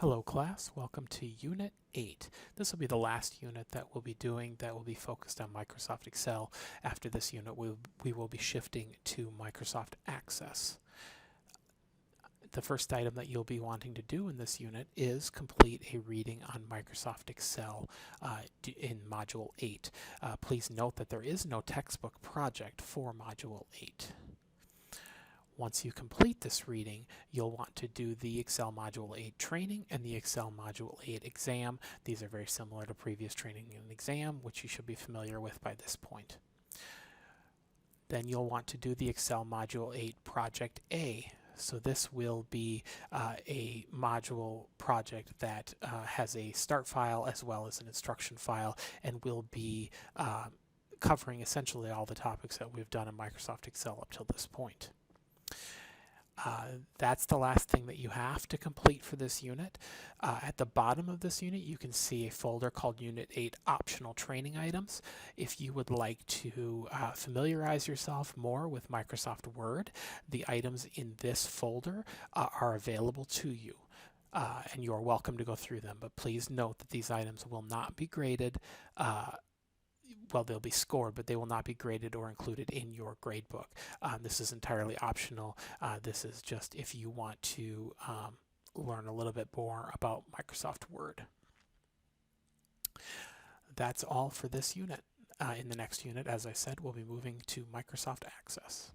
Hello class, welcome to Unit 8. This will be the last unit that we'll be doing that will be focused on Microsoft Excel. After this unit we will be shifting to Microsoft Access. The first item that you'll be wanting to do in this unit is complete a reading on Microsoft Excel in Module 8. Please note that there is no textbook project for Module 8. Once you complete this reading, you'll want to do the Excel Module 8 training and the Excel Module 8 exam. These are very similar to previous training and exam, which you should be familiar with by this point. Then you'll want to do the Excel Module 8 Project A. So this will be a module project that has a start file as well as an instruction file, and will be covering essentially all the topics that we've done in Microsoft Excel up till this point. That's the last thing that you have to complete for this unit. At the bottom of this unit, you can see a folder called Unit 8 Optional Training Items. If you would like to familiarize yourself more with Microsoft Word, the items in this folder are available to you. And you are welcome to go through them, but please note that these items will not be graded. Well, they'll be scored, but they will not be graded or included in your gradebook. This is entirely optional. This is just if you want to learn a little bit more about Microsoft Word. That's all for this unit. In the next unit, as I said, we'll be moving to Microsoft Access.